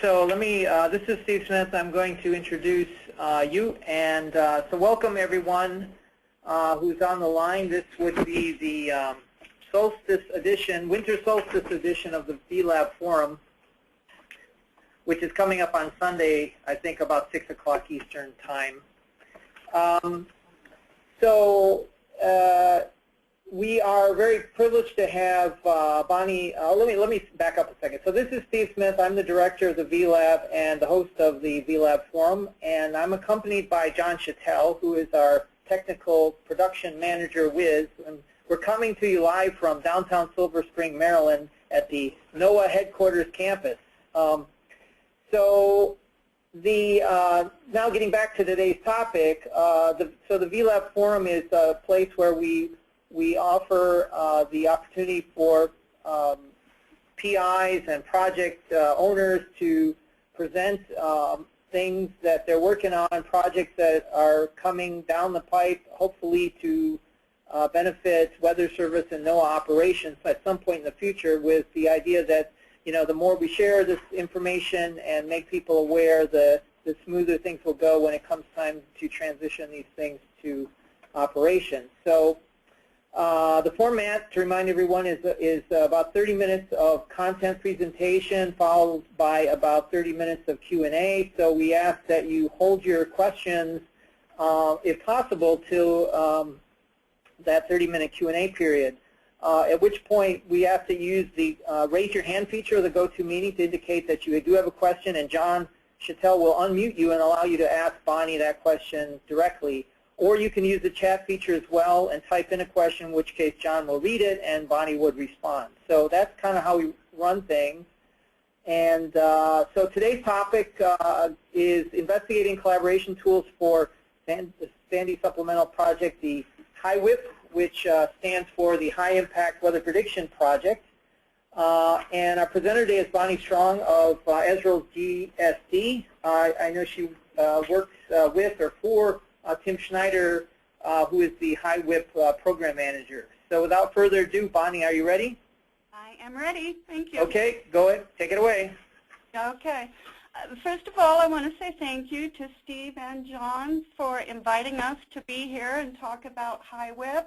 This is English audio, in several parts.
so let me, this is Steve Smith. I'm going to introduce you. And so welcome everyone who's on the line. This would be the solstice edition, winter solstice edition of the VLab Forum, which is coming up on Sunday, I think about 6 o'clock Eastern time. We are very privileged to have Bonnie. Let me back up a second. So this is Steve Smith. I'm the director of the VLab and the host of the VLab Forum, and I'm accompanied by John Chattel, who is our technical production manager with. And we're coming to you live from downtown Silver Spring, Maryland, at the NOAA headquarters campus. Now getting back to today's topic, the VLab Forum is a place where we offer the opportunity for PIs and project owners to present things that they're working on, projects that are coming down the pipe, hopefully to benefit Weather Service and NOAA operations at some point in the future, with the idea that, you know, the more we share this information and make people aware, the smoother things will go when it comes time to transition these things to operation. So the format, to remind everyone, is about 30 minutes of content presentation followed by about 30 minutes of Q&A. So we ask that you hold your questions, if possible, till that 30-minute Q&A period. At which point we ask that you use the raise your hand feature of the GoToMeeting to indicate that you do have a question, and John Chattel will unmute you and allow you to ask Bonnie that question directly. Or you can use the chat feature as well and type in a question, in which case John will read it and Bonnie would respond. So that's kind of how we run things. And so today's topic is investigating collaboration tools for the Sandy Supplemental Project, the HIWPP, which stands for the High Impact Weather Prediction Project. And our presenter today is Bonnie Strong of Esril's GSD. I know she works with or for Tim Schneider, who is the HIWPP program manager. So without further ado, Bonnie, are you ready? I am ready. Thank you. Okay, go ahead. Take it away. Okay. First of all, I want to say thank you to Steve and John for inviting us to be here and talk about HIWPP.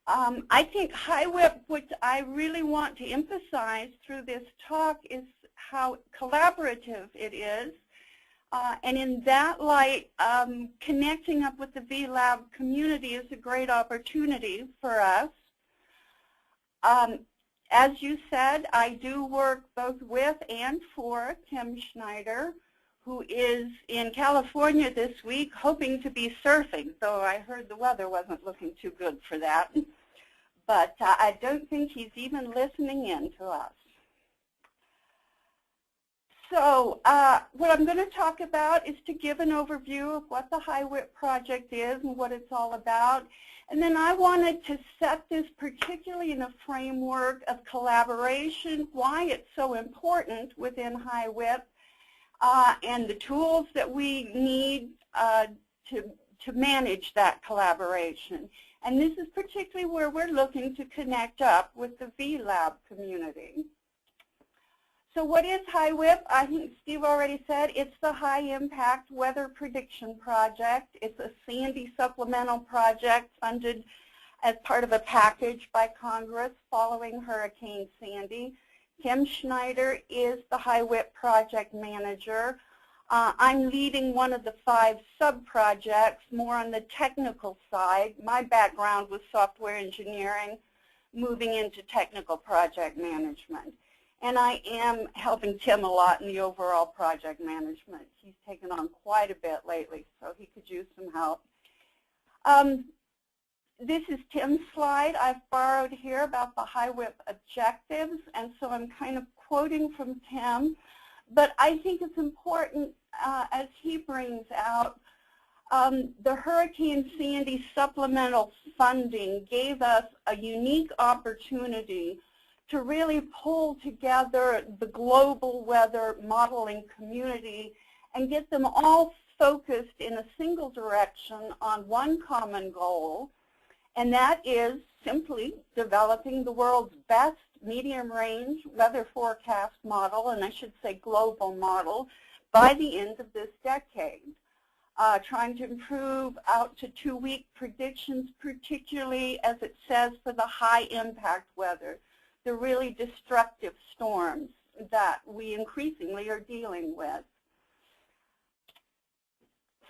I think HIWPP, what I really want to emphasize through this talk, is how collaborative it is. And in that light, connecting up with the VLab community is a great opportunity for us. As you said, I do work both with and for Tim Schneider, who is in California this week hoping to be surfing, though I heard the weather wasn't looking too good for that. But I don't think he's even listening in to us. So what I'm going to talk about is to give an overview of what the HIWPP project is and what it's all about. And then I wanted to set this particularly in a framework of collaboration, why it's so important within HIWPP, and the tools that we need to manage that collaboration. And this is particularly where we're looking to connect up with the VLab community. So what is HIWPP? I think Steve already said it's the High Impact Weather Prediction Project. It's a Sandy supplemental project funded as part of a package by Congress following Hurricane Sandy. Tim Schneider is the HIWPP project manager. I'm leading one of the 5 sub-projects, more on the technical side. My background was software engineering, moving into technical project management. And I am helping Tim a lot in the overall project management. He's taken on quite a bit lately, so he could use some help. This is Tim's slide I've borrowed here about the HIWPP objectives, and so I'm kind of quoting from Tim. But I think it's important, as he brings out, the Hurricane Sandy supplemental funding gave us a unique opportunity to really pull together the global weather modeling community and get them all focused in a single direction on one common goal, and that is simply developing the world's best medium-range weather forecast model, and I should say global model, by the end of this decade. Trying to improve out to 2-week predictions, particularly as it says for the high-impact weather, the really destructive storms that we increasingly are dealing with.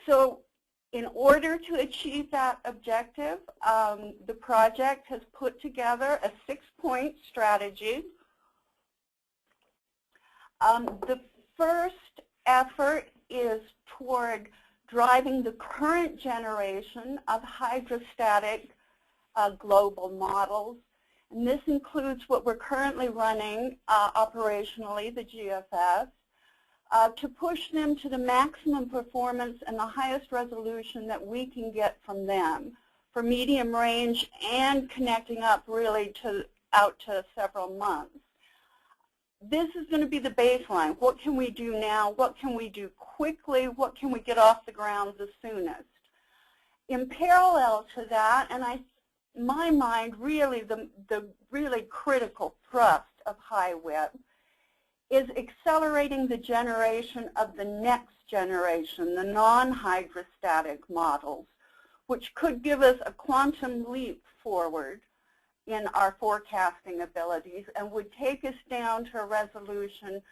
So in order to achieve that objective, the project has put together a 6-point strategy. The first effort is toward driving the current generation of hydrostatic global models. And this includes what we're currently running operationally, the GFS, to push them to the maximum performance and the highest resolution that we can get from them for medium range and connecting up really out to several months. This is going to be the baseline. What can we do now? What can we do quickly? What can we get off the ground the soonest? In parallel to that, and in my mind, really the really critical thrust of HIWPP is accelerating the generation of the next generation, the non-hydrostatic models, which could give us a quantum leap forward in our forecasting abilities and would take us down to a resolution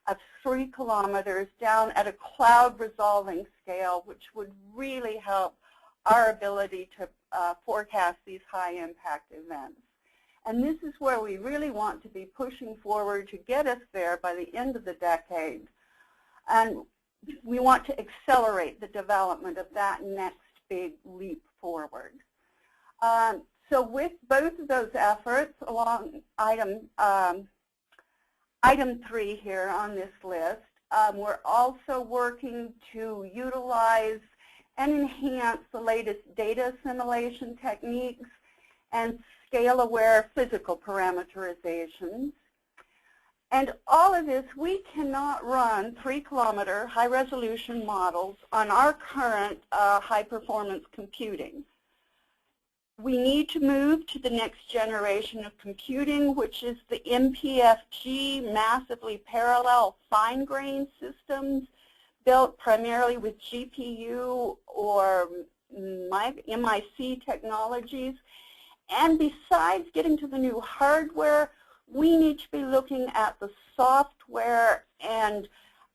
of 3 kilometers down at a cloud resolving scale, which would really help our ability to forecast these high impact events. And this is where we really want to be pushing forward to get us there by the end of the decade. And we want to accelerate the development of that next big leap forward. So with both of those efforts along item 3 here on this list, we're also working to utilize and enhance the latest data assimilation techniques and scale-aware physical parameterizations. And all of this, we cannot run 3-kilometer high-resolution models on our current high-performance computing. We need to move to the next generation of computing, which is the MPFG, massively parallel fine-grained systems built primarily with GPU or MIC technologies. And besides getting to the new hardware, we need to be looking at the software and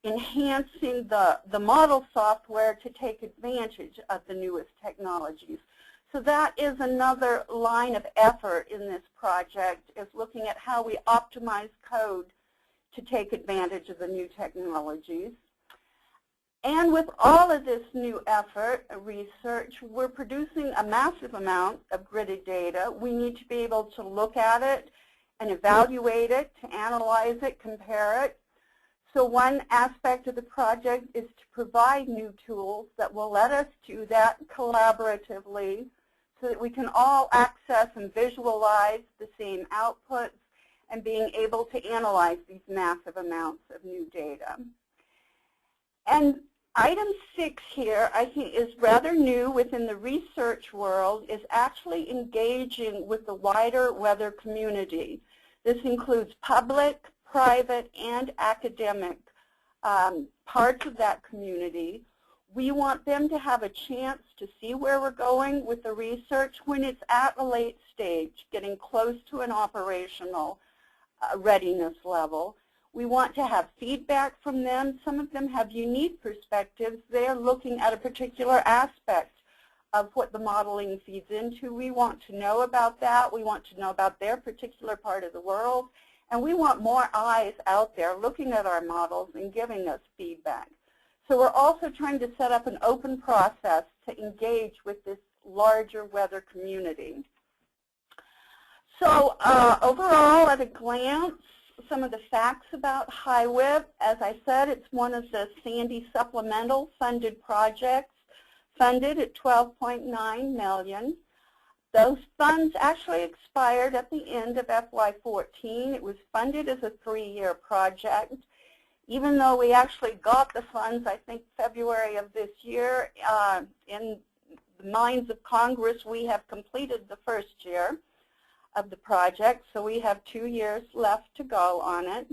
enhancing the model software to take advantage of the newest technologies. So that is another line of effort in this project, is looking at how we optimize code to take advantage of the new technologies. And with all of this new effort, research, we're producing a massive amount of gridded data. We need to be able to look at it and evaluate it, to analyze it, compare it. So one aspect of the project is to provide new tools that will let us do that collaboratively so that we can all access and visualize the same outputs and being able to analyze these massive amounts of new data. And item 6 here, I think, is rather new within the research world, is actually engaging with the wider weather community. This includes public, private, and academic parts of that community. We want them to have a chance to see where we're going with the research when it's at a late stage, getting close to an operational readiness level. We want to have feedback from them. Some of them have unique perspectives. They're looking at a particular aspect of what the modeling feeds into. We want to know about that. We want to know about their particular part of the world. And we want more eyes out there looking at our models and giving us feedback. So we're also trying to set up an open process to engage with this larger weather community. So overall, at a glance, some of the facts about HIWPP. As I said, it's one of the Sandy Supplemental funded projects, funded at $12.9 million. Those funds actually expired at the end of FY14. It was funded as a 3-year project. Even though we actually got the funds, I think, February of this year, in the minds of Congress, we have completed the first year. of the project, so we have 2 years left to go on it.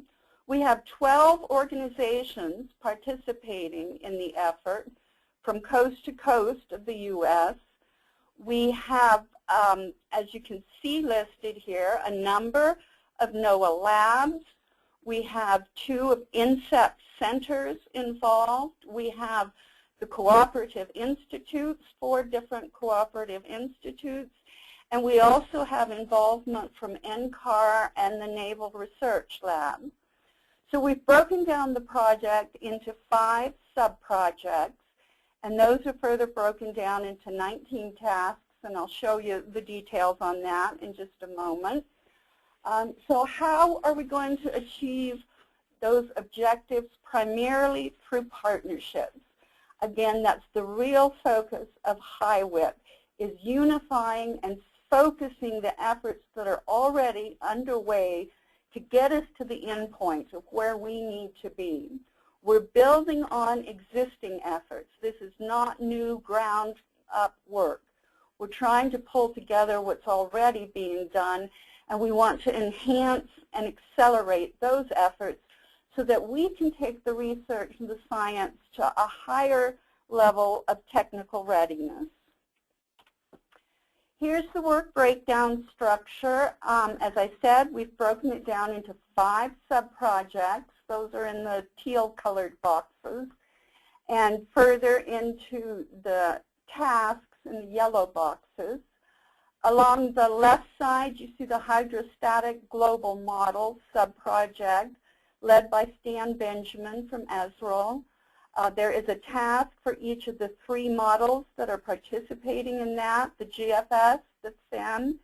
We have 12 organizations participating in the effort from coast to coast of the U.S. We have, as you can see listed here, a number of NOAA labs. We have 2 of INSEP centers involved. We have the cooperative institutes, 4 different cooperative institutes. And we also have involvement from NCAR and the Naval Research Lab. So we've broken down the project into 5 sub-projects, and those are further broken down into 19 tasks, and I'll show you the details on that in just a moment. So how are we going to achieve those objectives? Primarily through partnerships. Again, that's the real focus of HIWPP, is unifying and focusing the efforts that are already underway to get us to the end point of where we need to be. We're building on existing efforts. This is not new ground-up work. We're trying to pull together what's already being done, and we want to enhance and accelerate those efforts so that we can take the research and the science to a higher level of technical readiness. Here's the work breakdown structure. As I said, we've broken it down into 5 sub-projects. Those are in the teal-colored boxes. And further into the tasks in the yellow boxes. Along the left side, you see the hydrostatic global model sub-project led by Stan Benjamin from Esrol. There is a task for each of the 3 models that are participating in that, the GFS, the FEM,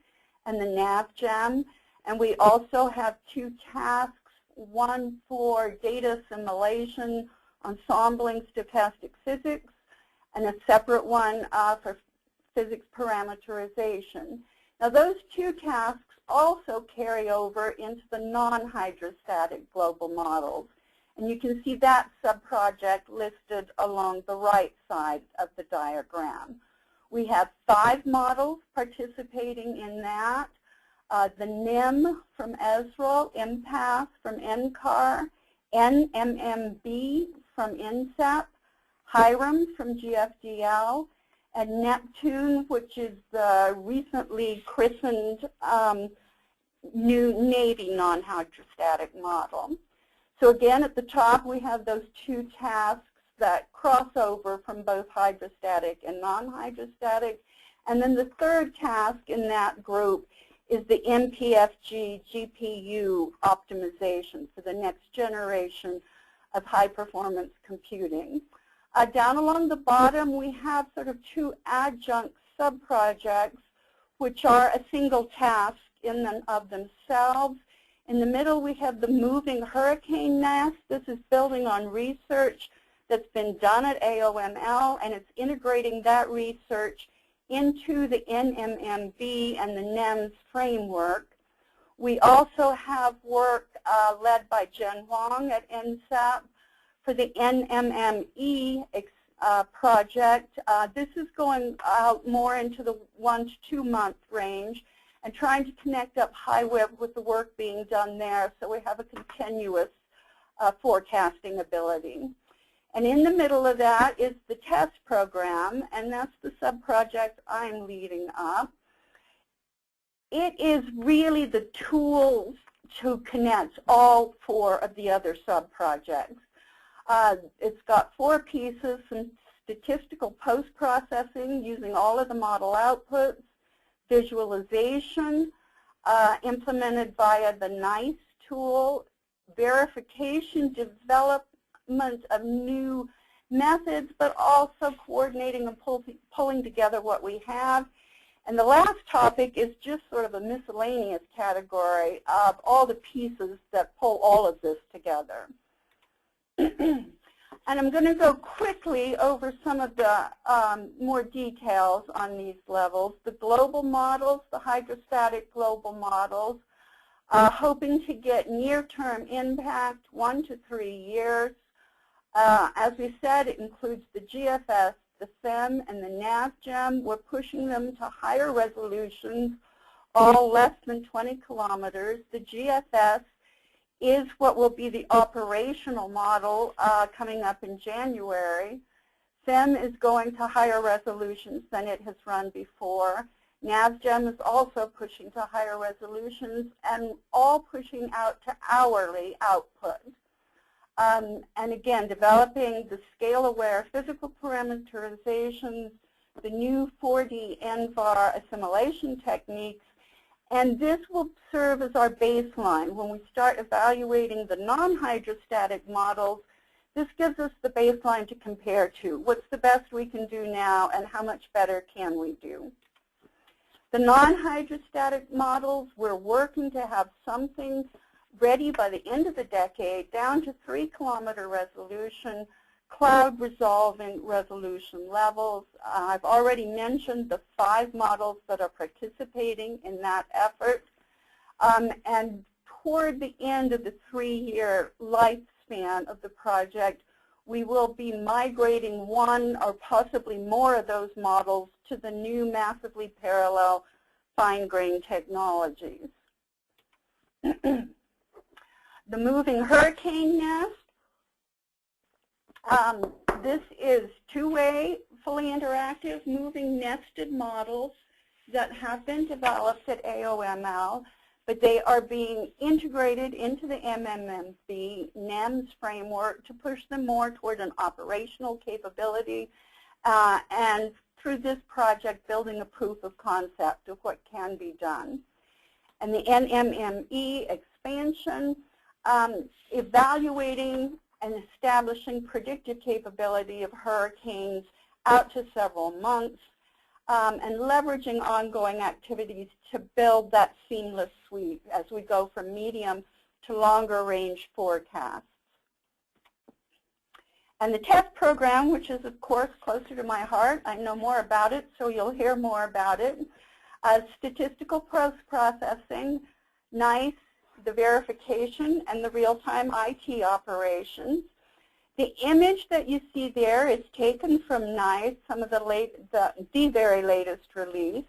and the NavGem. And we also have 2 tasks, one for data assimilation, ensembling stochastic physics, and a separate one for physics parameterization. Now those 2 tasks also carry over into the non-hydrostatic global models. And you can see that sub-project listed along the right side of the diagram. We have 5 models participating in that. The NIM from Esrol, MPATH from NCAR, NMMB from INSEP, HIRAM from GFDL, and Neptune, which is the recently christened new Navy non-hydrostatic model. So again, at the top, we have those 2 tasks that cross over from both hydrostatic and non-hydrostatic. And then the 3rd task in that group is the MPFG GPU optimization for the next generation of high-performance computing. Down along the bottom, we have sort of 2 adjunct sub-projects, which are a single task in and of themselves. In the middle, we have the moving hurricane nest. This is building on research that's been done at AOML, and it's integrating that research into the NMMB and the NEMS framework. We also have work led by Jen Huang at INSEP for the NMME project. This is going out more into the 1 to 2 month range and trying to connect up HIWPP with the work being done there so we have a continuous forecasting ability. And in the middle of that is the test program, and that's the sub-project I'm leading up. It is really the tools to connect all 4 of the other sub-projects. It's got 4 pieces, some statistical post-processing using all of the model outputs, visualization implemented via the NICE tool, verification, development of new methods, but also coordinating and pulling together what we have. And the last topic is just sort of a miscellaneous category of all the pieces that pull all of this together. And I'm going to go quickly over some of the more details on these levels. The global models, the hydrostatic global models, hoping to get near-term impact, 1 to 3 years. As we said, it includes the GFS, the FEM, and the NavGem. We're pushing them to higher resolutions all less than 20 kilometers. The GFS is what will be the operational model coming up in January. FEM is going to higher resolutions than it has run before. NavGem is also pushing to higher resolutions and all pushing out to hourly output. And again, developing the scale-aware physical parameterizations, the new 4D NVAR assimilation techniques, and this will serve as our baseline. When we start evaluating the non-hydrostatic models, this gives us the baseline to compare to. What's the best we can do now, and how much better can we do? The non-hydrostatic models, we're working to have something ready by the end of the decade, down to 3-kilometer resolution, cloud resolving resolution levels. I've already mentioned the 5 models that are participating in that effort. And toward the end of the 3-year lifespan of the project, we will be migrating 1 or possibly more of those models to the new massively parallel fine-grained technologies. The moving hurricane nest. This is 2-way, fully interactive, moving nested models that have been developed at AOML, but they are being integrated into the MMMC NEMS framework to push them more toward an operational capability, and through this project building a proof of concept of what can be done. And the NMME expansion, evaluating and establishing predictive capability of hurricanes out to several months, and leveraging ongoing activities to build that seamless suite as we go from medium to longer range forecasts. And the test program, which is of course closer to my heart, I know more about it, so you'll hear more about it. Statistical post-processing, NICE, the verification, and the real-time IT operations. The image that you see there is taken from NICE, some of the very latest release.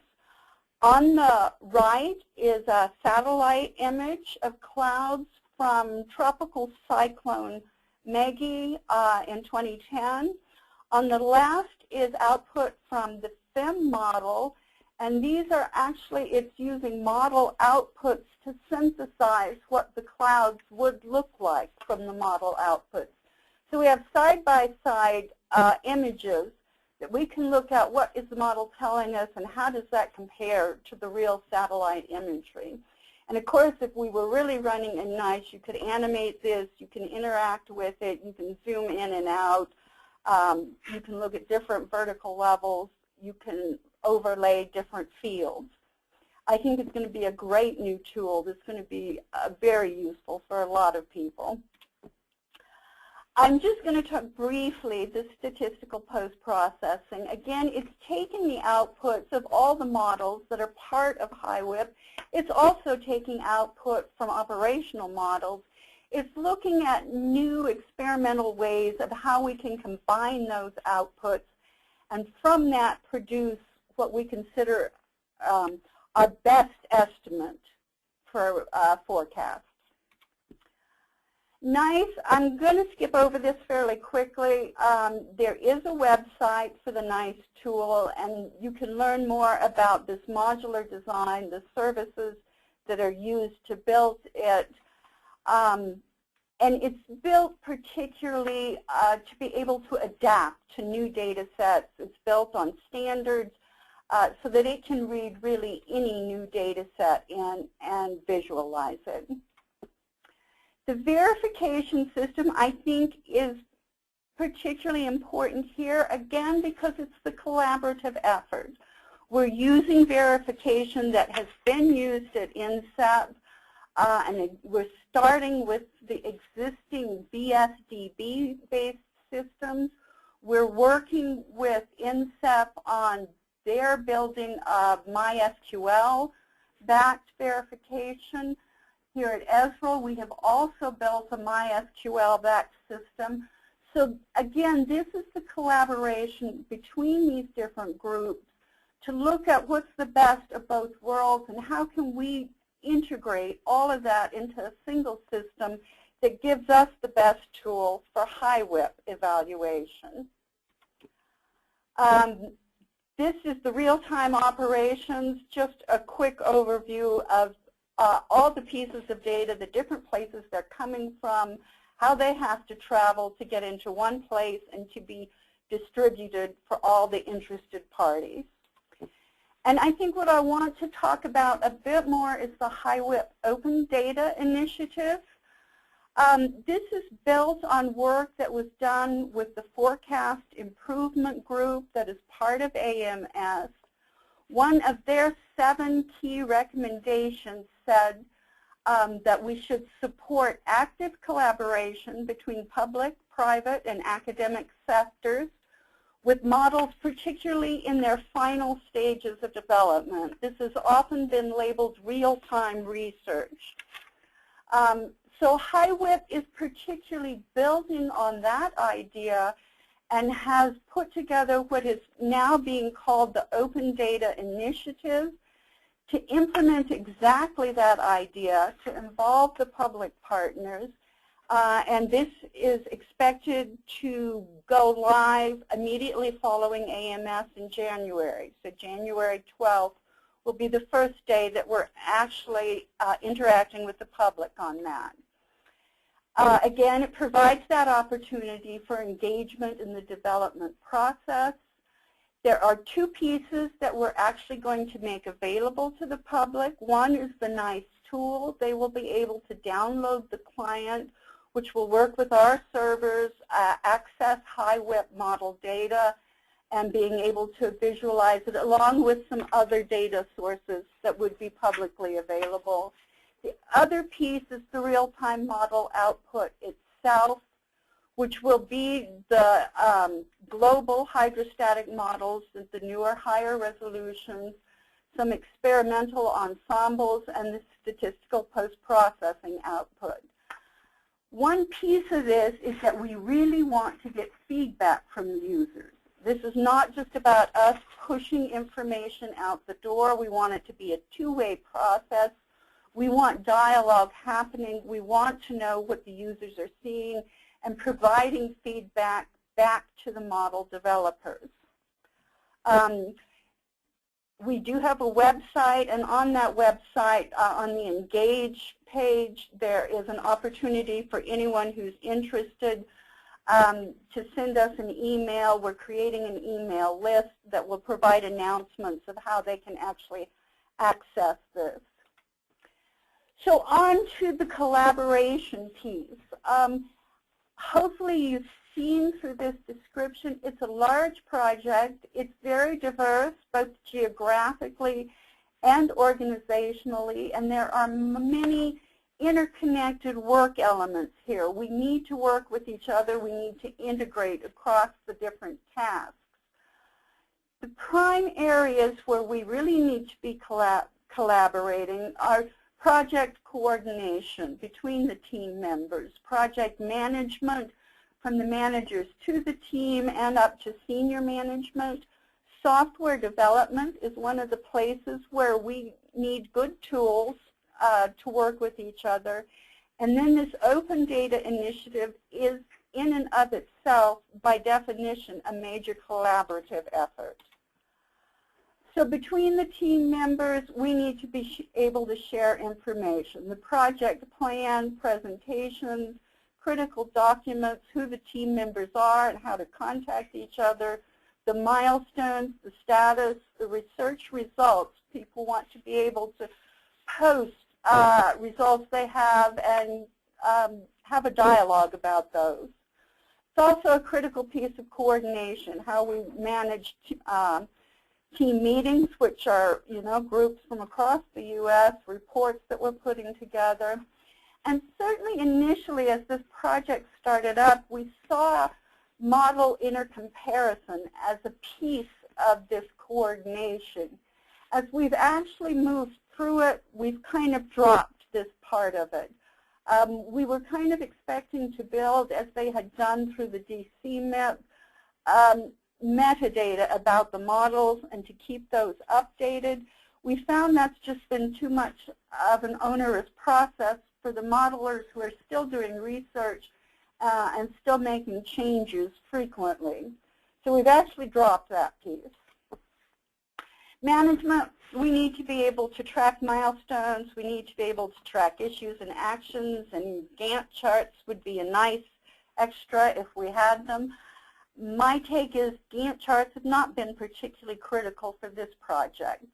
On the right is a satellite image of clouds from Tropical Cyclone Maggie in 2010. On the left is output from the FEM model, and these are actually, it's using model outputs to synthesize what the clouds would look like from the model outputs. So we have side-by-side images that we can look at what is the model telling us and how does that compare to the real satellite imagery. And of course, if we were really running in NICE, you could animate this, you can interact with it, you can zoom in and out, you can look at different vertical levels, you can overlay different fields. I think it's going to be a great new tool that's going to be very useful for a lot of people. I'm just going to talk briefly the statistical post-processing. Again, it's taking the outputs of all the models that are part of HIWPP. It's also taking output from operational models. It's looking at new experimental ways of how we can combine those outputs and from that produce what we consider our best estimate for forecasts. NICE, I'm going to skip over this fairly quickly. There is a website for the NICE tool, and you can learn more about this modular design, the services that are used to build it. And it's built particularly to be able to adapt to new data sets. It's built on standards so that it can read really any new data set and visualize it. The verification system, I think, is particularly important here, again, because it's the collaborative effort. We're using verification that has been used at INSEP, and we're starting with the existing BSDB-based systems. We're working with INSEP on their building of MySQL-backed verification. Here at Esrel, we have also built a MySQL-backed system. So again, this is the collaboration between these different groups to look at what's the best of both worlds and how can we integrate all of that into a single system that gives us the best tools for HIWPP evaluation. This is the real-time operations, just a quick overview of all the pieces of data, the different places they're coming from, how they have to travel to get into one place and to be distributed for all the interested parties. And I think what I want to talk about a bit more is the HIWPP Open Data Initiative. This is built on work that was done with the Forecast Improvement Group that is part of AMS. One of their 7 key recommendations said that we should support active collaboration between public, private, and academic sectors with models particularly in their final stages of development. This has often been labeled real-time research. So HIWPP is particularly building on that idea and has put together what is now being called the Open Data Initiative to implement exactly that idea, to involve the public partners. And this is expected to go live immediately following AMS in January. So January 12th will be the first day that we're actually interacting with the public on that. Again, it provides that opportunity for engagement in the development process. There are 2 pieces that we're actually going to make available to the public. One is the NICE tool. They will be able to download the client, which will work with our servers, access HIWPP model data, and being able to visualize it along with some other data sources that would be publicly available. The other piece is the real-time model output itself, which will be the global hydrostatic models, the newer, higher resolutions, some experimental ensembles, and the statistical post-processing output. One piece of this is that we really want to get feedback from the users. This is not just about us pushing information out the door. We want it to be a two-way process. We want dialogue happening. We want to know what the users are seeing and providing feedback back to the model developers. We do have a website, and on that website, on the Engage page, there is an opportunity for anyone who's interested to send us an email. We're creating an email list that will provide announcements of how they can actually access this. So on to the collaboration piece. Hopefully you've seen through this description, it's a large project. It's very diverse, both geographically and organizationally, and there are many interconnected work elements here. We need to work with each other. We need to integrate across the different tasks. The prime areas where we really need to be collaborating are project coordination between the team members, project management from the managers to the team and up to senior management. Software development is one of the places where we need good tools to work with each other. And then this open data initiative is in and of itself, by definition, a major collaborative effort. So between the team members, we need to be able to share information. The project plan, presentations, critical documents, who the team members are and how to contact each other, the milestones, the status, the research results. People want to be able to post results they have and have a dialogue about those. It's also a critical piece of coordination, how we manage team meetings, which are, groups from across the U.S., reports that we're putting together. And certainly initially as this project started up, we saw model intercomparison as a piece of this coordination. As we've actually moved through it, we've kind of dropped this part of it. We were kind of expecting to build as they had done through the DC MIP. metadata about the models and to keep those updated. We found that's just been too much of an onerous process for the modelers who are still doing research and still making changes frequently. So we've actually dropped that piece. Management, we need to be able to track milestones. We need to be able to track issues and actions, and Gantt charts would be a nice extra if we had them. My take is Gantt charts have not been particularly critical for this project.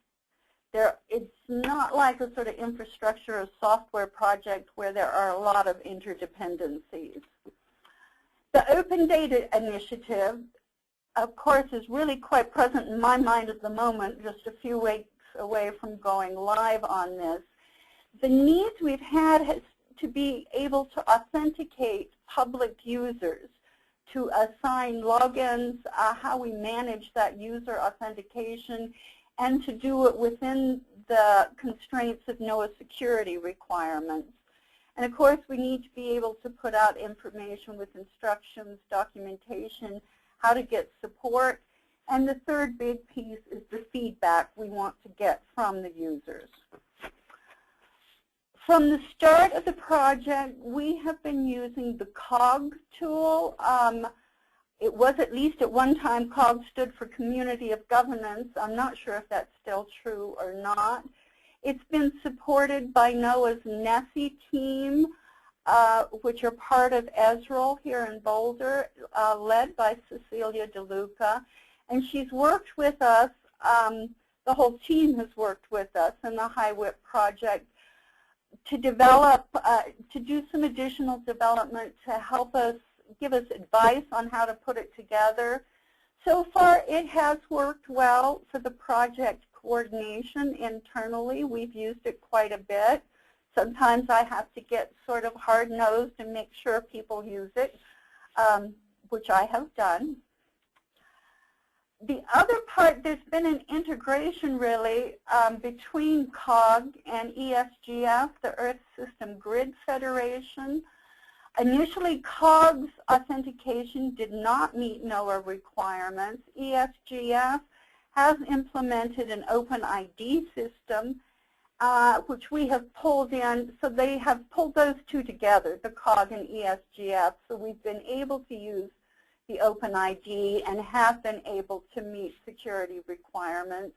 It's not like a sort of infrastructure or software project where there are a lot of interdependencies. The Open Data Initiative, of course, is really quite present in my mind at the moment, just a few weeks away from going live on this. The needs we've had has to be able to authenticate public users, to assign logins, how we manage that user authentication, and to do it within the constraints of NOAA security requirements. And of course, we need to be able to put out information with instructions, documentation, how to get support. And the third big piece is the feedback we want to get from the users. From the start of the project, we have been using the COG tool. It was, at least at one time, COG stood for Community of Governance. I'm not sure if that's still true or not. It's been supported by NOAA's NESI team, which are part of Esrel here in Boulder, led by Cecilia DeLuca. And she's worked with us, the whole team has worked with us in the HIWPP project to develop, to do some additional development to help us, give us advice on how to put it together. So far, it has worked well for the project coordination internally. We've used it quite a bit. Sometimes I have to get sort of hard-nosed and make sure people use it, which I have done. The other part, there's been an integration really between COG and ESGF, the Earth System Grid Federation. Initially, COG's authentication did not meet NOAA requirements. ESGF has implemented an open ID system, which we have pulled in. So they have pulled those two together, the COG and ESGF. So we've been able to use the open ID and have been able to meet security requirements.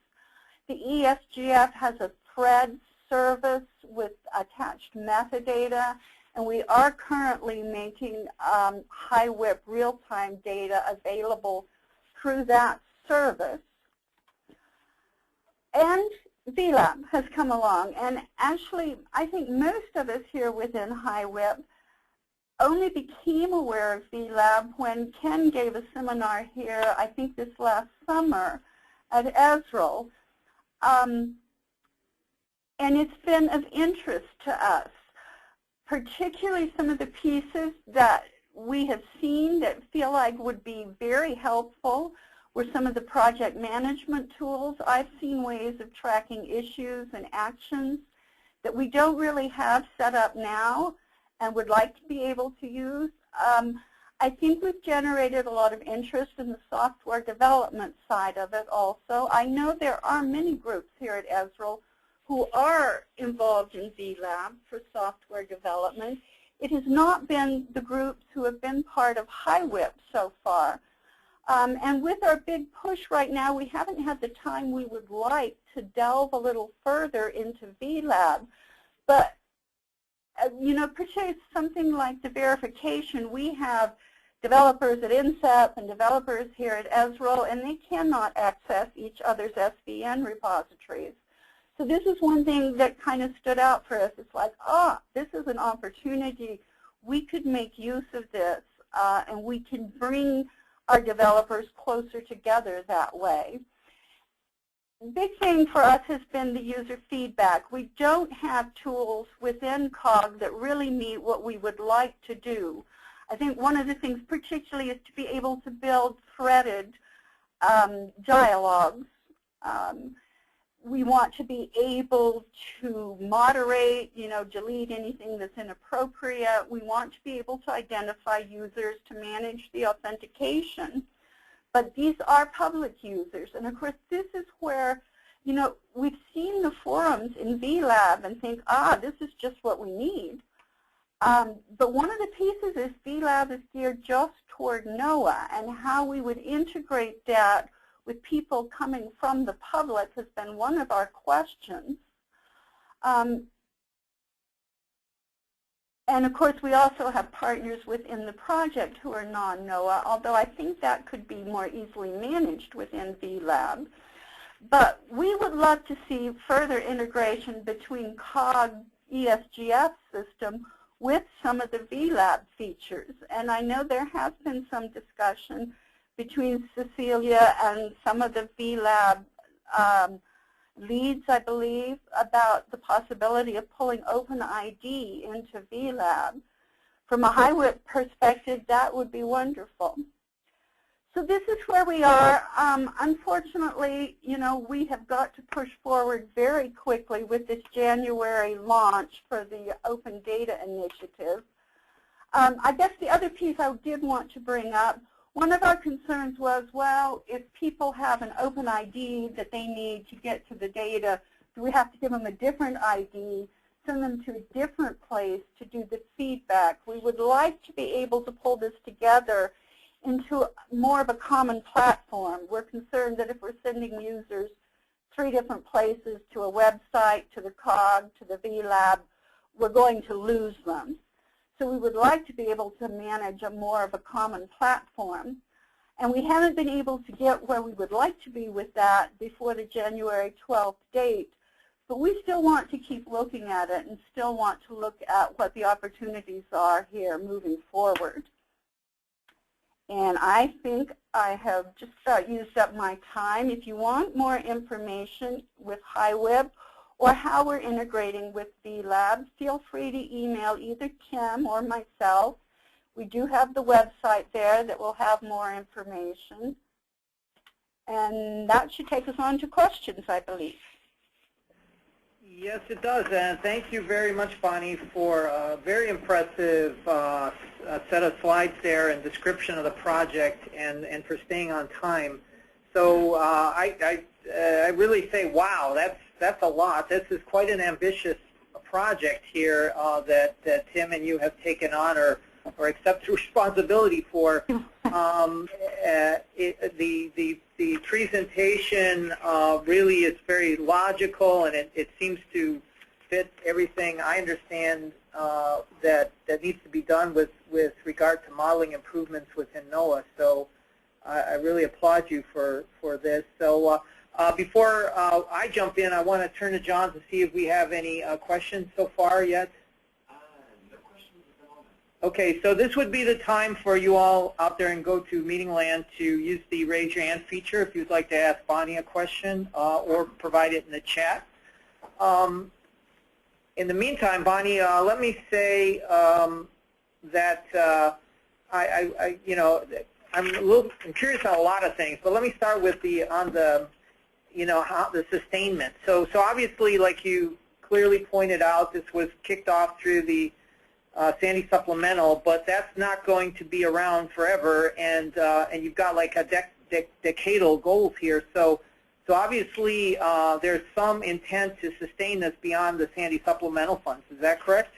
The ESGF has a thread service with attached metadata, and we are currently making HIWPP real-time data available through that service. And VLab has come along, and actually I think most of us here within HIWPP only became aware of VLab when Ken gave a seminar here, I think this last summer at Esrel. And it's been of interest to us, particularly some of the pieces that we have seen that feel like would be very helpful were some of the project management tools. I've seen ways of tracking issues and actions that we don't really have set up now and would like to be able to use. I think we've generated a lot of interest in the software development side of it also. I know there are many groups here at Esrel who are involved in VLab for software development. It has not been the groups who have been part of HIWPP so far. And with our big push right now, we haven't had the time we would like to delve a little further into VLab. But you know, particularly something like the verification, we have developers at INSEP and developers here at Esrel, and they cannot access each other's SVN repositories. So this is one thing that kind of stood out for us. It's like, this is an opportunity. We could make use of this, and we can bring our developers closer together that way. Big thing for us has been the user feedback. We don't have tools within COG that really meet what we would like to do. I think one of the things particularly is to be able to build threaded dialogues. We want to be able to moderate, delete anything that's inappropriate. We want to be able to identify users to manage the authentication. but these are public users. And of course, this is where, you know, we've seen the forums in VLab and think, this is just what we need. But one of the pieces is VLab is geared just toward NOAA, and how we would integrate that with people coming from the public has been one of our questions. And of course, we also have partners within the project who are non-NOAA, although I think that could be more easily managed within VLab. But we would love to see further integration between COG ESGF system with some of the VLab features. And I know there has been some discussion between Cecilia and some of the VLab leads, I believe, about the possibility of pulling OpenID into VLab. From a HIWPP perspective, that would be wonderful. So this is where we are. Unfortunately, you know, we have got to push forward very quickly with this January launch for the Open Data Initiative. I guess the other piece I did want to bring up, one of our concerns was, well, if people have an open ID that they need to get to the data, do we have to give them a different ID, send them to a different place to do the feedback? We would like to be able to pull this together into more of a common platform. We're concerned that if we're sending users 3 different places, to a website, to the COG, to the VLab, we're going to lose them. So we would like to be able to manage a more of a common platform. And we haven't been able to get where we would like to be with that before the January 12th date. But we still want to keep looking at it and still want to look at what the opportunities are here moving forward. And I think I have just used up my time. If you want more information with HIWPP or how we're integrating with VLab, feel free to email either Kim or myself. We do have the website there that will have more information. And that should take us on to questions, I believe. Yes, it does. And thank you very much, Bonnie, for a very impressive set of slides there and description of the project, and for staying on time. So I really say, wow, that's a lot. This is quite an ambitious project here that Tim and you have taken on or accept responsibility for. The presentation really is very logical, and it seems to fit everything I understand that needs to be done with regard to modeling improvements within NOAA. So I really applaud you for this. So before I jump in, I want to turn to John to see if we have any questions so far yet. Okay, so this would be the time for you all out there in GoToMeeting land to use the raise your hand feature if you'd like to ask Bonnie a question or provide it in the chat. In the meantime, Bonnie, let me say that I'm curious on a lot of things, but let me start with the sustainment. So obviously, like you clearly pointed out, this was kicked off through the Sandy Supplemental, but that's not going to be around forever, and you've got like a decadal goals here. So obviously there's some intent to sustain this beyond the Sandy Supplemental funds. Is that correct?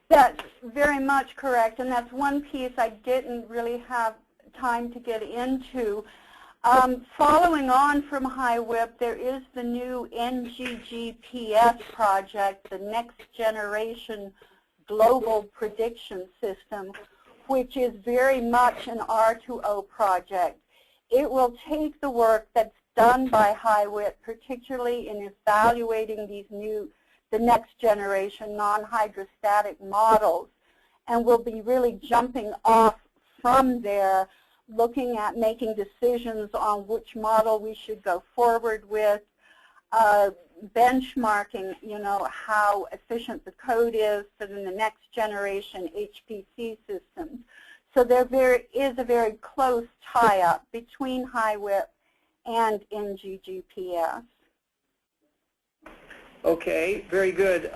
That's very much correct, and that's one piece I didn't really have time to get into. Following on from HIWPP, there is the new NGGPS project, the Next Generation Global Prediction System, which is very much an R2O project. It will take the work that's done by HIWPP, particularly in evaluating the next generation non-hydrostatic models, and we'll be really jumping off from there, looking at making decisions on which model we should go forward with, benchmarking, how efficient the code is for the next generation HPC systems. So there is a very close tie-up between HIWPP and NGGPS. Okay, very good.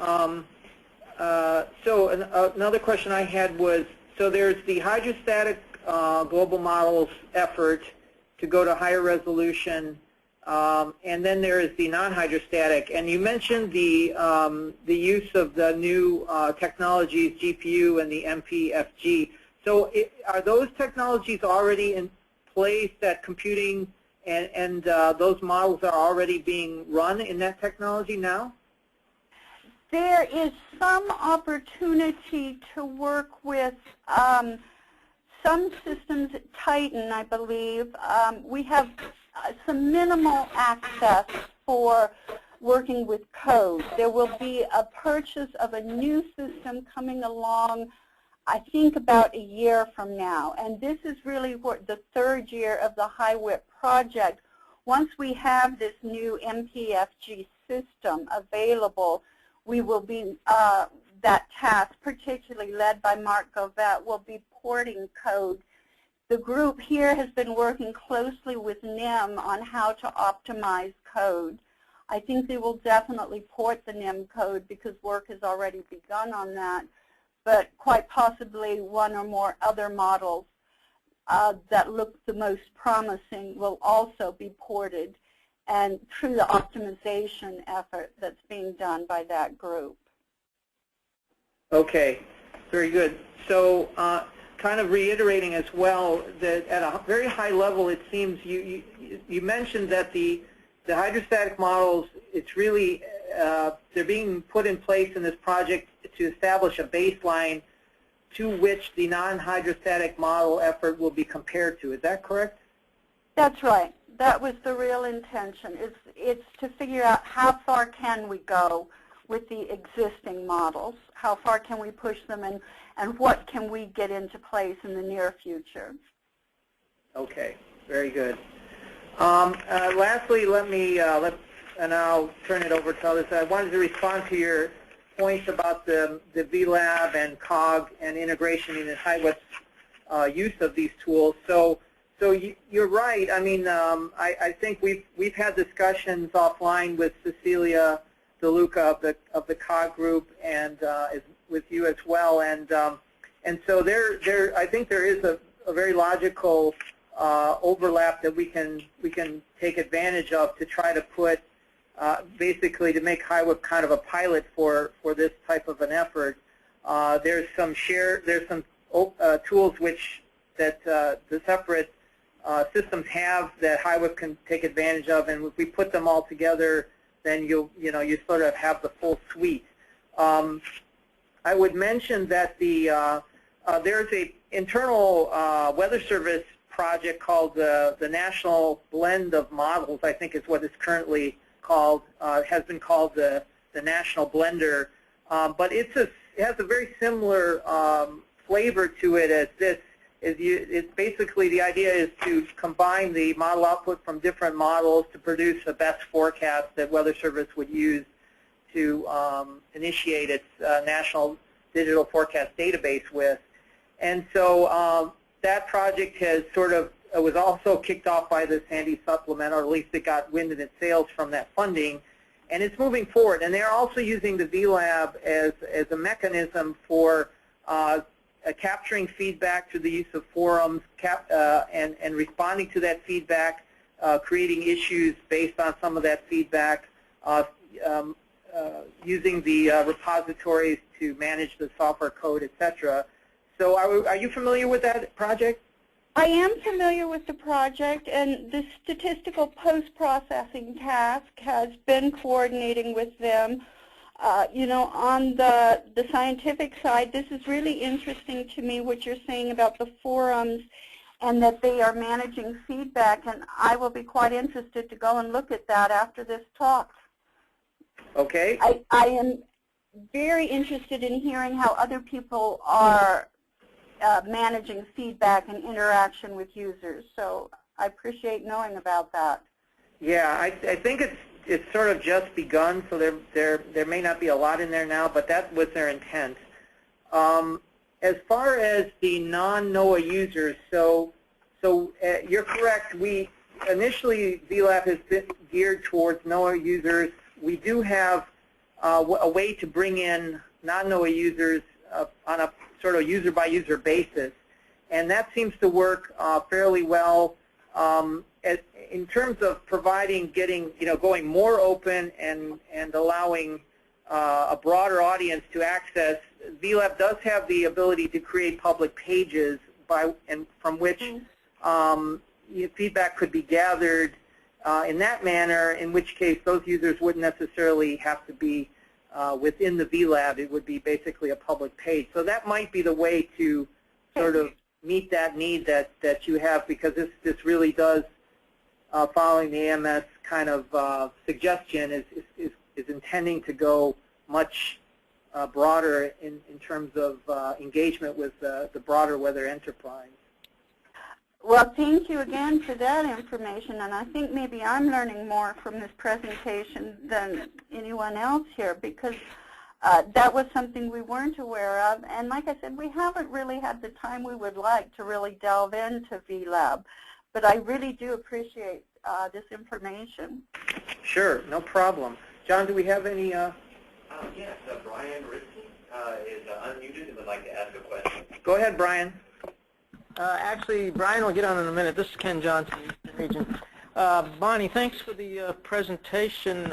So another question I had was, so there's the hydrostatic global models effort, to go to higher resolution, and then there is the non-hydrostatic. And you mentioned the use of the new technologies, GPU and the MPFG. So are those technologies already in place, that computing and those models are already being run in that technology now? There is some opportunity to work with some systems at Titan, I believe. We have some minimal access for working with code. There will be a purchase of a new system coming along, I think, about a year from now. And this is really what the third year of the HIWPP project. Once we have this new MPFG system available, we will be, that task, particularly led by Mark Govette, will be porting code. The group here has been working closely with NIM on how to optimize code. I think they will definitely port the NIM code because work has already begun on that, but quite possibly one or more other models that look the most promising will also be ported, and through the optimization effort that's being done by that group. Okay, very good. So kind of reiterating as well that at a very high level, it seems you mentioned that the hydrostatic models, it's really, they're being put in place in this project to establish a baseline to which the non-hydrostatic model effort will be compared to. Is that correct? That's right. That was the real intention. It's to figure out how far can we go with the existing models, how far can we push them, and what can we get into place in the near future. Okay, very good. Lastly, let me, and I'll turn it over to others. I wanted to respond to your points about the VLab and COG and integration in the HIWPP's use of these tools. So you're right. I mean, I think we've had discussions offline with Cecilia DeLuca of the COG group and with you as well. And so I think there is a very logical overlap that we can take advantage of to try to put basically to make HIWPP kind of a pilot for this type of an effort. There's some tools that the separate systems have that HIWPP can take advantage of, and if we put them all together, then you sort of have the full suite. I would mention that there's a internal Weather Service project called the National Blend of Models, I think is what it's currently called, has been called the National Blender, but it has a very similar flavor to it as this. It's basically, the idea is to combine the model output from different models to produce the best forecast that Weather Service would use to initiate its National Digital Forecast Database with. And so that project has was also kicked off by the Sandy Supplemental, or at least it got wind in its sails from that funding, and it's moving forward. And they're also using the VLab as a mechanism for capturing feedback through the use of forums and responding to that feedback, creating issues based on some of that feedback, using the repositories to manage the software code, etc. So are you familiar with that project? I am familiar with the project, and the statistical post-processing task has been coordinating with them. On the scientific side, this is really interesting to me, what you're saying about the forums and that they are managing feedback, and I will be quite interested to go and look at that after this talk. Okay. I am very interested in hearing how other people are managing feedback and interaction with users, so I appreciate knowing about that. Yeah, I think it's sort of just begun, so there may not be a lot in there now, but that was their intent. As far as the non-NOAA users, so you're correct. We initially VLab has been geared towards NOAA users. We do have a way to bring in non-NOAA users on a sort of user-by-user basis, and that seems to work fairly well. in terms of providing, going more open and allowing a broader audience to access, VLab does have the ability to create public pages from which feedback could be gathered in that manner, in which case those users wouldn't necessarily have to be within the VLab. It would be basically a public page. So that might be the way to sort of meet that need that you have, because this really does, following the AMS kind of suggestion, is intending to go much broader in terms of engagement with the broader weather enterprise. Well, thank you again for that information, and I think maybe I'm learning more from this presentation than anyone else here, because that was something we weren't aware of, and like I said, we haven't really had the time we would like to really delve into VLab, but I really do appreciate this information. Sure, no problem. John, do we have any? Yes, Brian Ritchie is unmuted and would like to ask a question. Go ahead, Brian. Actually, Brian will get on in a minute. This is Ken Johnson, Eastern Region. Bonnie, thanks for the presentation.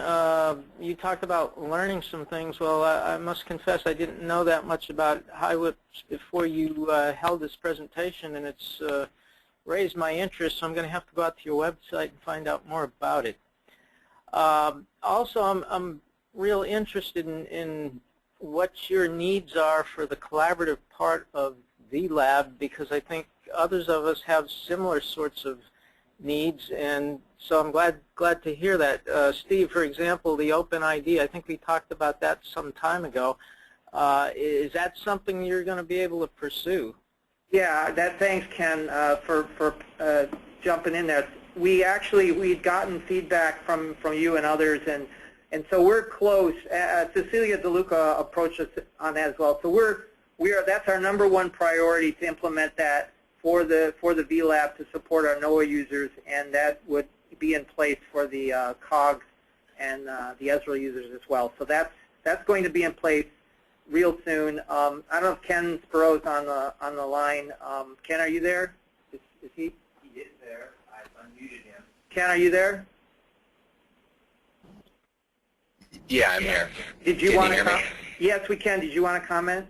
You talked about learning some things. Well, I must confess I didn't know that much about HIWPP before you held this presentation, and it's raised my interest, so I'm going to have to go out to your website and find out more about it. Also, I'm real interested in what your needs are for the collaborative part of VLab, because I think others of us have similar sorts of needs, and so I'm glad to hear that. Steve, for example, the open ID, I think we talked about that some time ago. Is that something you're going to be able to pursue? Yeah, thanks, Ken, for jumping in there. We'd gotten feedback from you and others, and so we're close. Cecilia DeLuca approached us on that as well. So that's our #1 priority, to implement that for the VLab to support our NOAA users, and that would be in place for the COGS and the Ezra users as well. So that's going to be in place real soon. I don't know if Ken Sparrow's on the line. Ken, are you there? Is he? He is there. I've unmuted him. Ken, are you there? Yeah, I'm here. Did you want to hear me? Yes, we can. Did you want to comment?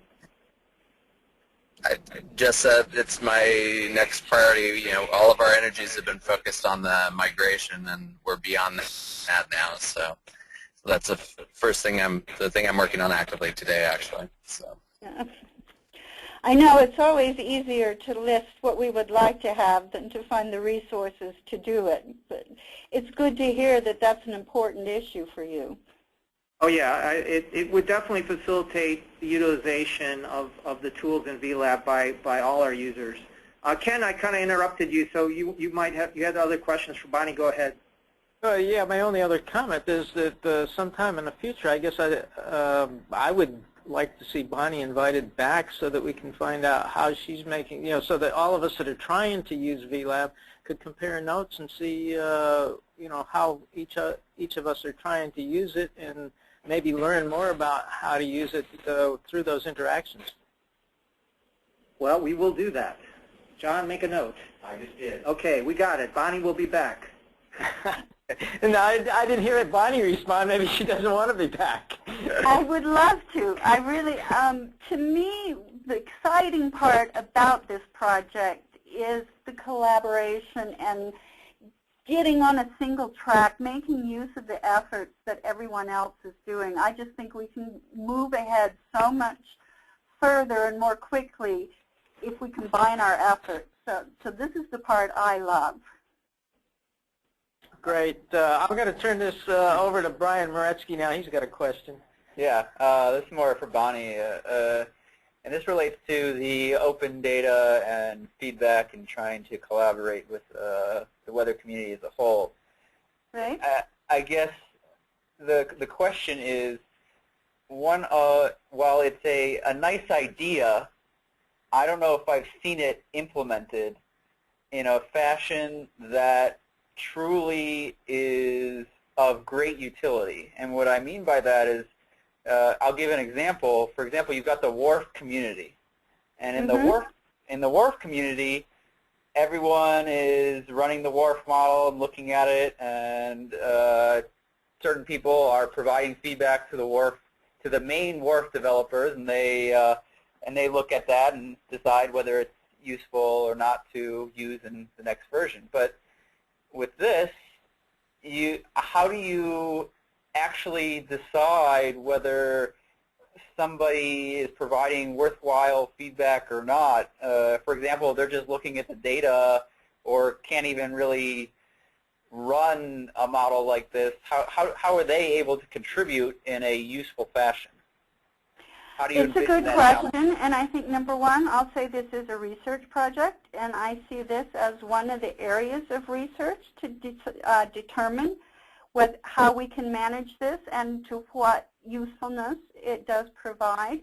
I just said it's my next priority. You know, all of our energies have been focused on the migration, and we're beyond that now. So that's the thing I'm working on actively today, actually. So. Yeah. I know it's always easier to list what we would like to have than to find the resources to do it, but it's good to hear that that's an important issue for you. Oh yeah, it would definitely facilitate the utilization of the tools in VLab by all our users. Ken, I kind of interrupted you, so you had other questions for Bonnie. Go ahead. Yeah, my only other comment is that sometime in the future, I guess I would like to see Bonnie invited back so that we can find out how she's making, so that all of us that are trying to use VLab could compare notes and see, how each of us are trying to use it, and maybe learn more about how to use it through those interactions. Well, we will do that. John, make a note. I just did. Okay, we got it. Bonnie will be back. And I didn't hear Bonnie respond. Maybe she doesn't want to be back. I would love to. I really, to me, the exciting part about this project is the collaboration and getting on a single track, making use of the efforts that everyone else is doing. I just think we can move ahead so much further and more quickly if we combine our efforts. So this is the part I love. Great. I'm going to turn this over to Brian Moretsky now. He's got a question. Yeah, this is more for Bonnie. And this relates to the open data and feedback and trying to collaborate with the weather community as a whole. Right. I guess the question is, while it's a nice idea, I don't know if I've seen it implemented in a fashion that truly is of great utility. And what I mean by that is, I'll give an example. For example, you've got the WRF community, and in the WRF community, everyone is running the WRF model and looking at it, and certain people are providing feedback to the WRF, to the main WRF developers, and they look at that and decide whether it's useful or not to use in the next version. But with this, how do you actually decide whether somebody is providing worthwhile feedback or not? For example, they're just looking at the data or can't even really run a model like this. How are they able to contribute in a useful fashion? How do you It's a good question, and I think number one, I'll say this is a research project, and I see this as one of the areas of research to determine how we can manage this and to what usefulness it does provide.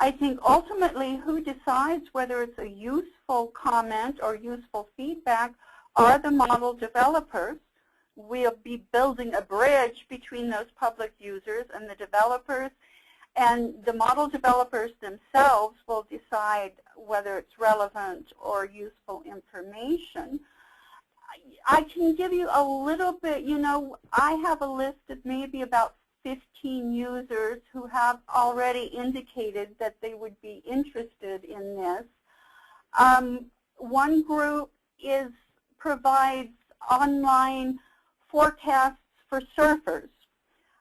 I think ultimately who decides whether it's a useful comment or useful feedback are the model developers. We'll be building a bridge between those public users and the developers, and the model developers themselves will decide whether it's relevant or useful information. I can give you a little bit, I have a list of maybe about 15 users who have already indicated that they would be interested in this. One group provides online forecasts for surfers.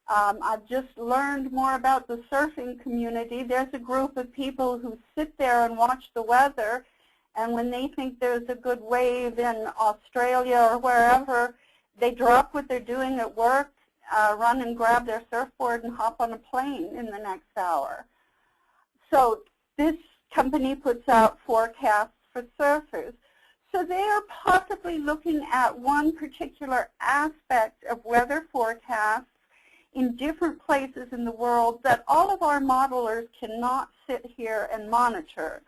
I've just learned more about the surfing community. There's a group of people who sit there and watch the weather, and when they think there's a good wave in Australia or wherever, they drop what they're doing at work, run and grab their surfboard and hop on a plane in the next hour. So this company puts out forecasts for surfers. So they are possibly looking at one particular aspect of weather forecasts in different places in the world that all of our modelers cannot sit here and monitor.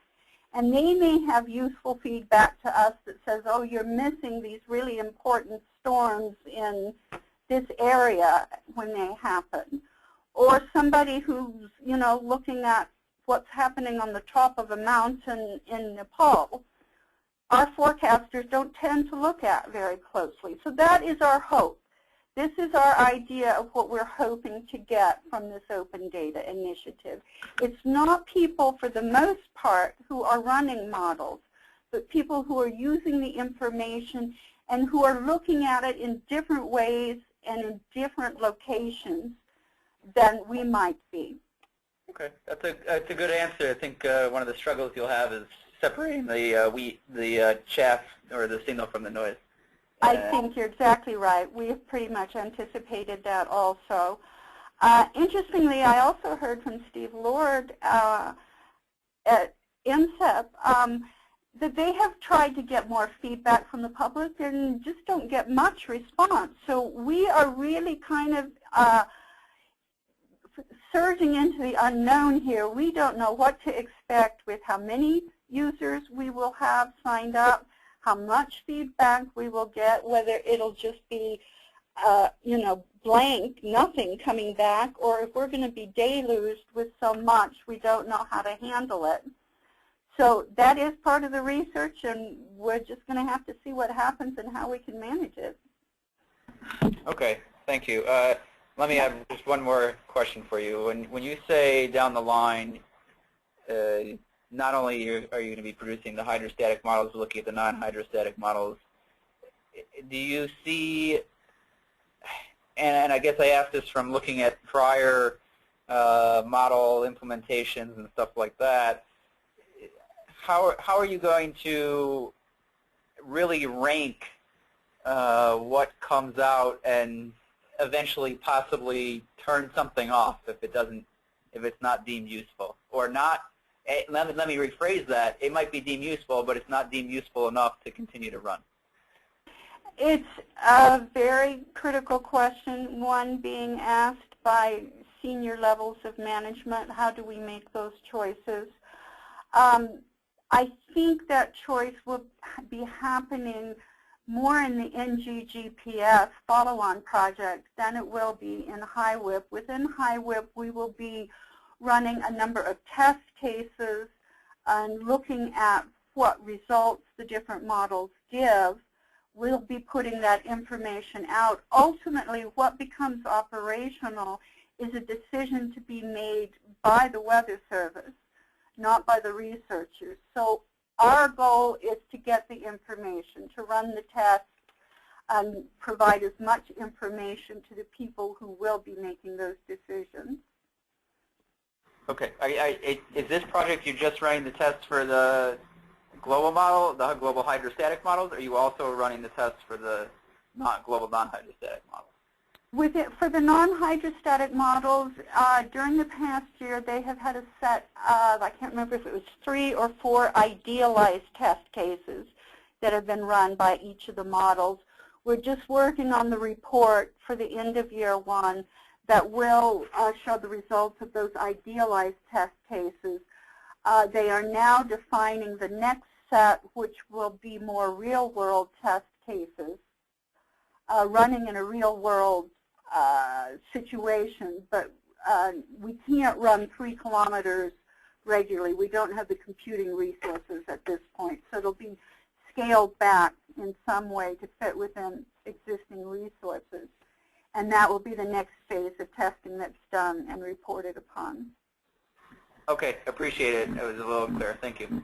And they may have useful feedback to us that says, oh, you're missing these really important storms in this area when they happen. Or somebody who's, looking at what's happening on the top of a mountain in Nepal. Our forecasters don't tend to look at very closely. So that is our hope. This is our idea of what we're hoping to get from this open data initiative. It's not people, for the most part, who are running models, but people who are using the information and who are looking at it in different ways and in different locations than we might be. Okay, that's a good answer. I think one of the struggles you'll have is separating the chaff or the signal from the noise. I think you're exactly right. We've pretty much anticipated that also. Interestingly, I also heard from Steve Lord at IMSEP that they have tried to get more feedback from the public and just don't get much response. So we are really kind of surging into the unknown here. We don't know what to expect with how many users we will have signed up, how much feedback we will get, whether it'll just be, blank, nothing coming back, or if we're going to be deluged with so much, we don't know how to handle it. So that is part of the research, and we're just going to have to see what happens and how we can manage it. Okay, thank you. Let me have just one more question for you. When you say down the line, not only are you going to be producing the hydrostatic models, but looking at the non-hydrostatic models, do you see, and I guess I asked this from looking at prior model implementations and stuff like that, how are you going to really rank what comes out and eventually possibly turn something off if it's not deemed useful, or not? Let me rephrase that. It might be deemed useful, but it's not deemed useful enough to continue to run. It's a very critical question, one being asked by senior levels of management. How do we make those choices? I think that choice will be happening more in the NGGPF follow-on project than it will be in HIWPP. Within HIWPP, we will be running a number of test cases and looking at what results the different models give, we'll be putting that information out. Ultimately, what becomes operational is a decision to be made by the Weather Service, not by the researchers. So our goal is to get the information, to run the tests, and provide as much information to the people who will be making those decisions. Okay. Is this project you're just running the tests for the global model, the global hydrostatic models, or are you also running the tests for the global non-hydrostatic models? For the non-hydrostatic models, during the past year, they have had a set of, I can't remember if it was 3 or 4 idealized test cases that have been run by each of the models. We're just working on the report for the end of year 1 that will show the results of those idealized test cases. They are now defining the next set, which will be more real-world test cases, running in a real-world situation, but we can't run 3 kilometers regularly. We don't have the computing resources at this point, so it'll be scaled back in some way to fit within existing resources. And that will be the next phase of testing that's done and reported upon. Okay, appreciate it. It was a little clearer. Thank you.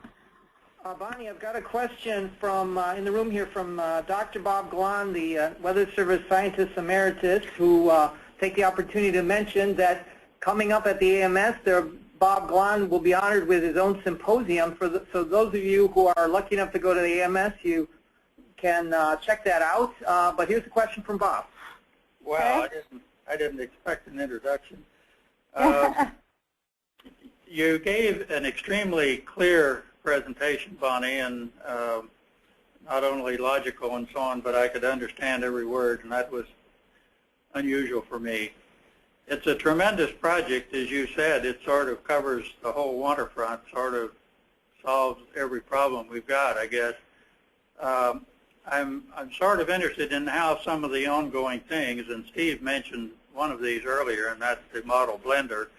Bonnie, I've got a question from in the room here from Dr. Bob Glahn, the Weather Service Scientist Emeritus, who take the opportunity to mention that coming up at the AMS, Bob Glahn will be honored with his own symposium. So those of you who are lucky enough to go to the AMS, you can check that out. But here's a question from Bob. Wow, I didn't expect an introduction. You gave an extremely clear presentation, Bonnie, and not only logical and so on, but I could understand every word, and that was unusual for me. It's a tremendous project, as you said. It sort of covers the whole waterfront, sort of solves every problem we've got, I guess. I'm sort of interested in how some of the ongoing things, and Steve mentioned one of these earlier, and that's the model blender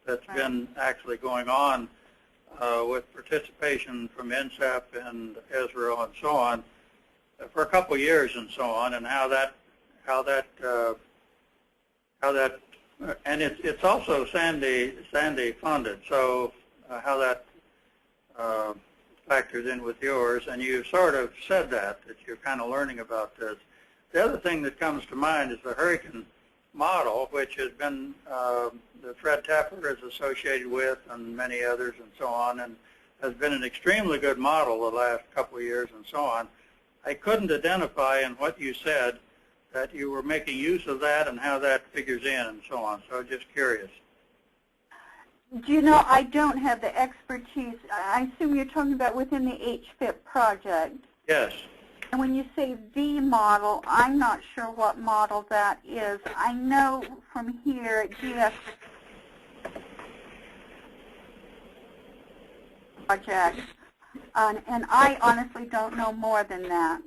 that's been actually going on with participation from NCEP and Israel and so on for a couple of years and so on, and how that and it's also Sandy funded, so how that factors in with yours, and you sort of said that you're kind of learning about this. The other thing that comes to mind is the hurricane model, which has been that Fred Tepper is associated with, and many others and so on, and has been an extremely good model the last couple of years and so on. I couldn't identify in what you said that you were making use of that and how that figures in and so on, so just curious. Do you know, I don't have the expertise. I assume you're talking about within the HIWPP project. Yes. And when you say the model, I'm not sure what model that is. I know from here at GS project, and I honestly don't know more than that.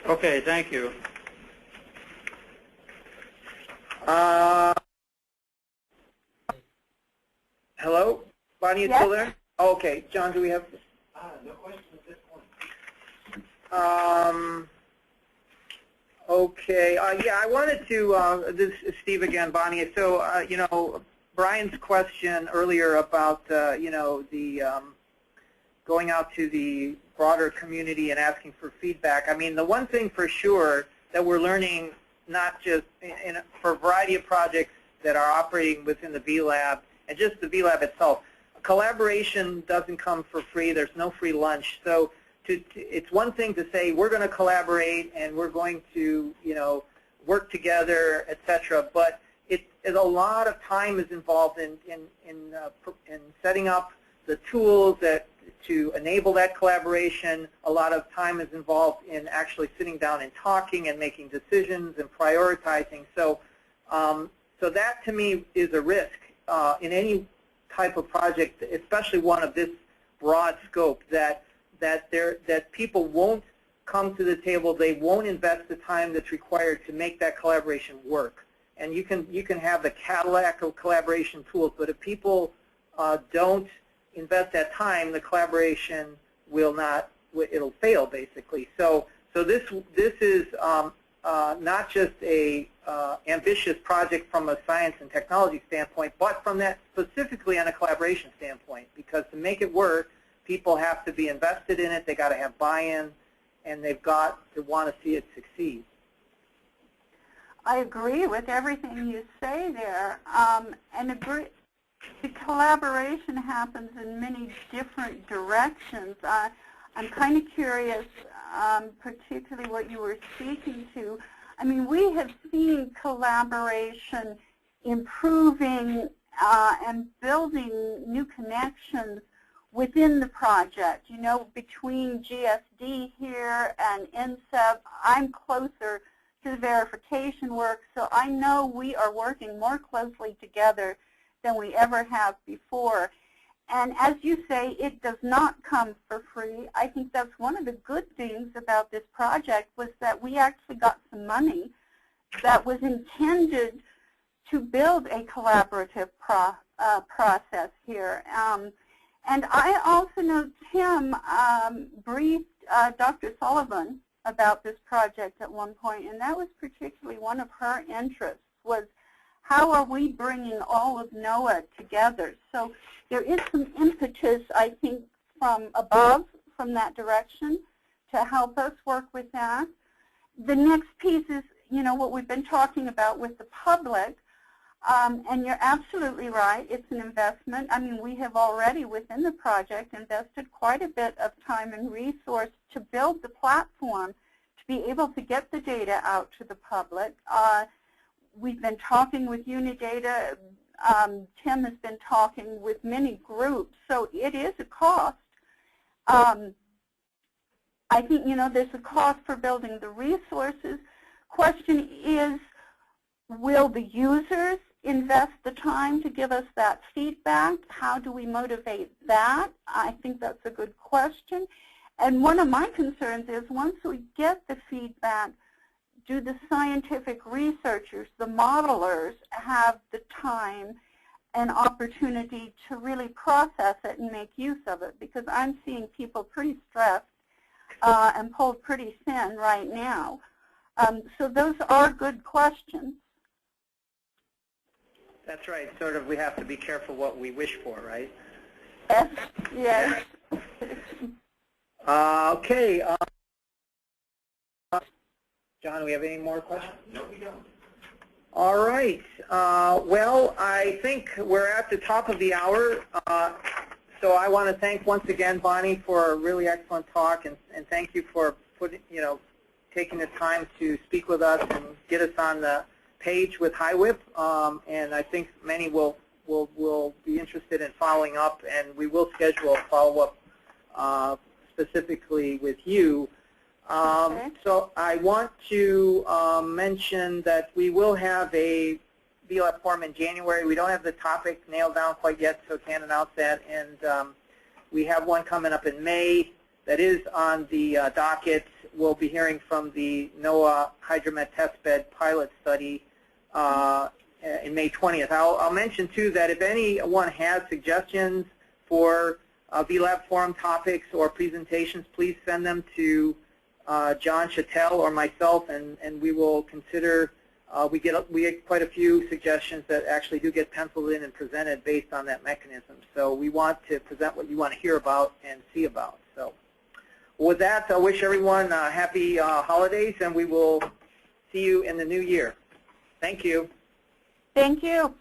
Okay, thank you. Hello? Bonnie, you still there? Oh, okay. John, do we have? No questions at this point. Okay. Yeah, I wanted to, this is Steve again, Bonnie. So, you know, Brian's question earlier about, you know, the going out to the broader community and asking for feedback. I mean, the one thing for sure that we're learning, not just for a variety of projects that are operating within the VLab, and just the VLab itself, collaboration doesn't come for free. There's no free lunch. So it's one thing to say we're going to collaborate and we're going to, you know, work together, etc. But a lot of time is involved in setting up the tools that to enable that collaboration. A lot of time is involved in actually sitting down and talking and making decisions and prioritizing. So, so that to me is a risk in any type of project, especially one of this broad scope, that people won't come to the table. They won't invest the time that's required to make that collaboration work. And you can have the Cadillac of collaboration tools, but if people don't invest that time, the collaboration will not, it'll fail basically. So this is not just a ambitious project from a science and technology standpoint, but from that specifically on a collaboration standpoint, because to make it work, people have to be invested in it, they got to have buy-in, and they've got to want to see it succeed. I agree with everything you say there, and agree. The collaboration happens in many different directions. I'm kind of curious, particularly what you were speaking to. I mean, we have seen collaboration improving and building new connections within the project. You know, between GSD here and NSEP, I'm closer to the verification work, so I know we are working more closely together than we ever have before. And as you say, it does not come for free. I think that's one of the good things about this project was that we actually got some money that was intended to build a collaborative process here. And I also know Tim briefed Dr. Sullivan about this project at one point, and that was particularly one of her interests, was how are we bringing all of NOAA together? So there is some impetus, I think, from above, from that direction, to help us work with that. The next piece is, you know, what we've been talking about with the public, and you're absolutely right, it's an investment. I mean, we have already, within the project, invested quite a bit of time and resource to build the platform to be able to get the data out to the public. We've been talking with Unidata. Tim has been talking with many groups, so it is a cost. I think, you know, there's a cost for building the resources. Question is, will the users invest the time to give us that feedback? How do we motivate that? I think that's a good question. And one of my concerns is once we get the feedback, do the scientific researchers, the modelers, have the time and opportunity to really process it and make use of it? Because I'm seeing people pretty stressed and pulled pretty thin right now. So those are good questions. That's right. Sort of, we have to be careful what we wish for, right? Yes. Yes. Okay. John, do we have any more questions? No, we don't. All right. Well, I think we're at the top of the hour. So I want to thank once again Bonnie for a really excellent talk, and thank you for taking the time to speak with us and get us on the page with HIWPP. And I think many will be interested in following up, and we will schedule a follow-up specifically with you. Okay. So I want to mention that we will have a VLab forum in January. We don't have the topic nailed down quite yet, so can't announce that. And we have one coming up in May that is on the docket. We'll be hearing from the NOAA Hydromet testbed pilot study in May 20th. I'll mention, too, that if anyone has suggestions for VLab forum topics or presentations, please send them to John Chattel or myself, and we will consider. We get quite a few suggestions that actually do get penciled in and presented based on that mechanism. So we want to present what you want to hear about and see about. So with that, I wish everyone happy holidays, and we will see you in the new year. Thank you. Thank you.